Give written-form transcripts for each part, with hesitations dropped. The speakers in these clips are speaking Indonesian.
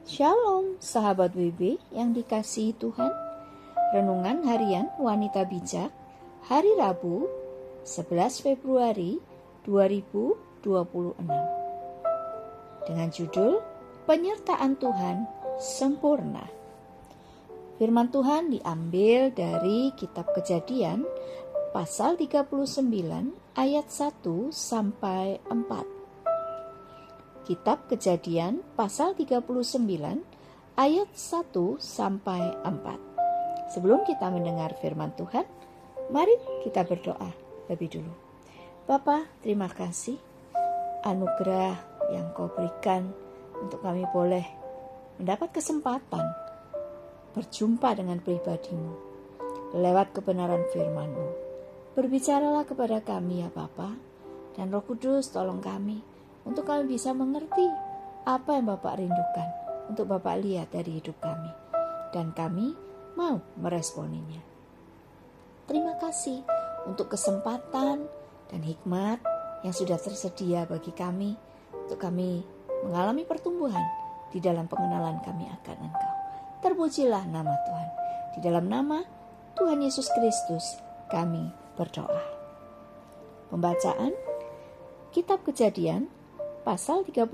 Shalom sahabat WB yang dikasihi Tuhan. Renungan harian wanita bijak hari Rabu 11 Februari 2026 dengan judul Penyertaan Tuhan Sempurna. Firman Tuhan diambil dari kitab Kejadian pasal 39 ayat 1 sampai 4. Kitab Kejadian pasal 39 ayat 1 sampai 4. Sebelum kita mendengar firman Tuhan, mari kita berdoa lebih dulu. Bapa, terima kasih anugerah yang Kau berikan untuk kami boleh mendapat kesempatan berjumpa dengan pribadi-Mu lewat kebenaran firman-Mu. Berbicaralah kepada kami ya Bapa, dan Roh Kudus tolong kami untuk kami bisa mengerti apa yang Bapak rindukan untuk Bapak lihat dari hidup kami. Dan kami mau meresponinya. Terima kasih untuk kesempatan dan hikmat yang sudah tersedia bagi kami, untuk kami mengalami pertumbuhan di dalam pengenalan kami akan Engkau. Terpujilah nama Tuhan. Di dalam nama Tuhan Yesus Kristus kami berdoa. Pembacaan Kitab Kejadian pasal 39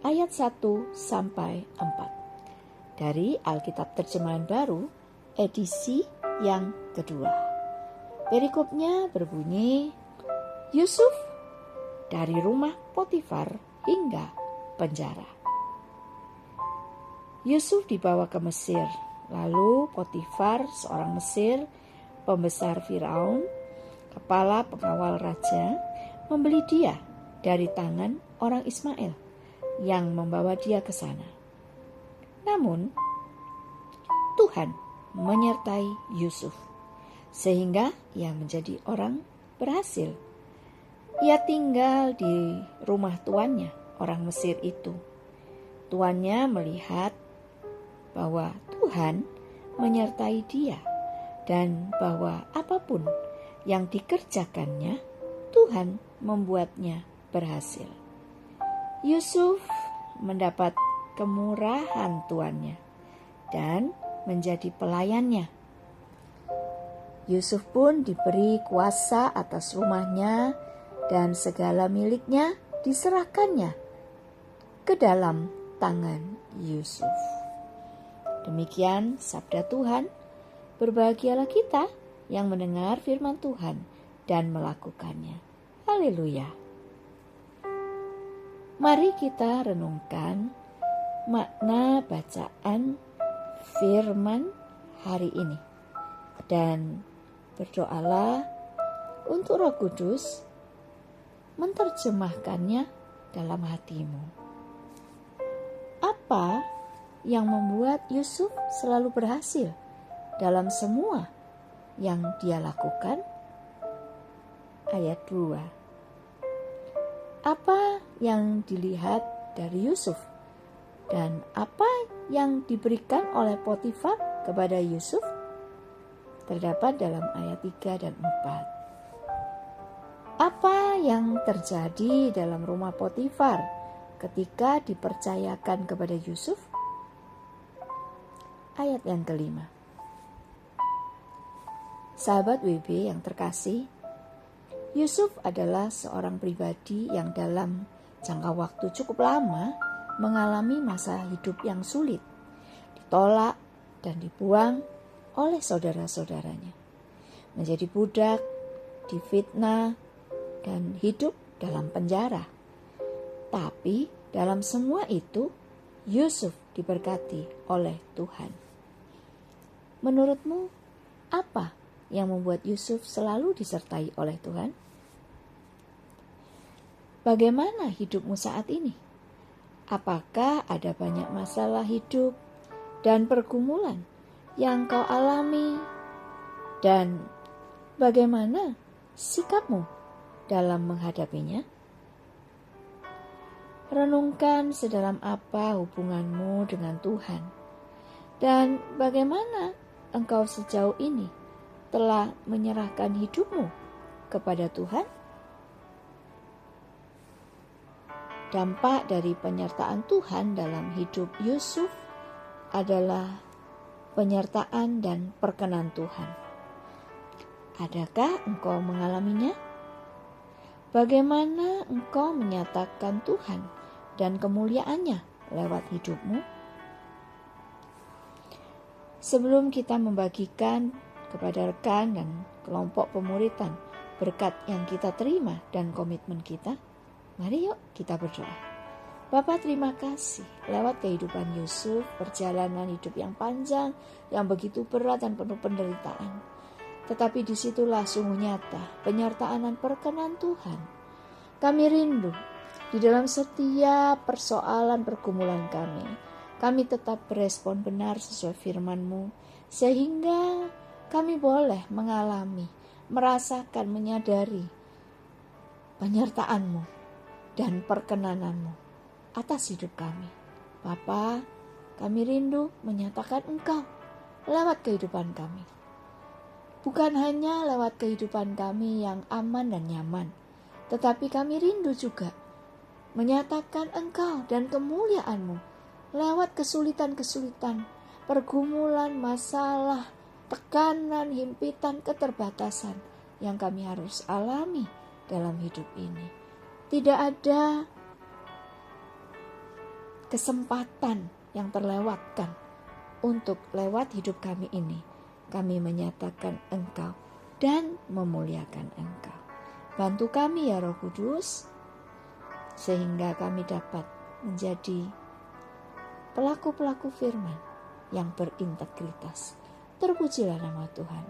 ayat 1 sampai 4 dari Alkitab Terjemahan Baru edisi yang kedua. Perikopnya berbunyi, Yusuf dari rumah Potifar hingga penjara. Yusuf dibawa ke Mesir, lalu Potifar seorang Mesir, pembesar Firaun, kepala pengawal raja, membeli dia dari tangan orang Ismail yang membawa dia ke sana. Namun, Tuhan menyertai Yusuf sehingga ia menjadi orang berhasil. Ia tinggal di rumah tuannya, orang Mesir itu. Tuannya melihat bahwa Tuhan menyertai dia dan bahwa apapun yang dikerjakannya, Tuhan membuatnya berhasil. Yusuf mendapat kemurahan tuannya dan menjadi pelayannya. Yusuf pun diberi kuasa atas rumahnya dan segala miliknya diserahkannya ke dalam tangan Yusuf. Demikian sabda Tuhan. Berbahagialah kita yang mendengar firman Tuhan dan melakukannya. Haleluya. Mari kita renungkan makna bacaan firman hari ini. Dan berdoalah untuk Roh Kudus menerjemahkannya dalam hatimu. Apa yang membuat Yusuf selalu berhasil dalam semua yang dia lakukan? Ayat 2. Apa yang dilihat dari Yusuf dan apa yang diberikan oleh Potifar kepada Yusuf terdapat dalam ayat 3 dan 4. Apa yang terjadi dalam rumah Potifar ketika dipercayakan kepada Yusuf? Ayat yang kelima. Sahabat WB yang terkasih, Yusuf adalah seorang pribadi yang dalam jangka waktu cukup lama mengalami masa hidup yang sulit, ditolak dan dibuang oleh saudara-saudaranya, menjadi budak, difitnah, dan hidup dalam penjara. Tapi dalam semua itu, Yusuf diberkati oleh Tuhan. Menurutmu, apa yang membuat Yusuf selalu disertai oleh Tuhan? Bagaimana hidupmu saat ini? Apakah ada banyak masalah hidup dan pergumulan yang kau alami? Dan bagaimana sikapmu dalam menghadapinya? Renungkan sedalam apa hubunganmu dengan Tuhan, dan bagaimana engkau sejauh ini telah menyerahkan hidupmu kepada Tuhan. Dampak dari penyertaan Tuhan dalam hidup Yusuf adalah penyertaan dan perkenan Tuhan. Adakah engkau mengalaminya? Bagaimana engkau menyatakan Tuhan dan kemuliaannya lewat hidupmu? Sebelum kita membagikan kepada rekan dan kelompok pemuritan berkat yang kita terima dan komitmen kita, mari yuk kita berdoa. Bapa, terima kasih lewat kehidupan Yusuf, perjalanan hidup yang panjang, yang begitu berat dan penuh penderitaan. Tetapi disitulah sungguh nyata penyertaan dan perkenan Tuhan. Kami rindu di dalam setiap persoalan pergumulan kami tetap berespon benar sesuai firman-Mu, sehingga kami boleh mengalami, merasakan, menyadari penyertaan-Mu dan perkenanan-Mu atas hidup kami. Bapa, kami rindu menyatakan Engkau lewat kehidupan kami. Bukan hanya lewat kehidupan kami yang aman dan nyaman, tetapi kami rindu juga menyatakan Engkau dan kemuliaan-Mu lewat kesulitan-kesulitan, pergumulan, masalah, tekanan, himpitan, keterbatasan yang kami harus alami dalam hidup ini. Tidak ada kesempatan yang terlewatkan untuk lewat hidup kami ini. Kami menyatakan Engkau dan memuliakan Engkau. Bantu kami ya Roh Kudus, sehingga kami dapat menjadi pelaku-pelaku firman yang berintegritas. Terpujilah nama Tuhan.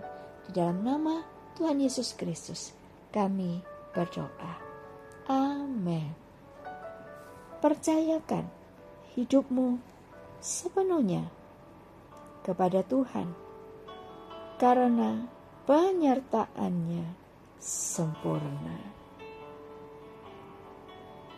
Di dalam nama Tuhan Yesus Kristus kami berdoa. Amin. Percayakan hidupmu sepenuhnya kepada Tuhan, karena penyertaannya sempurna.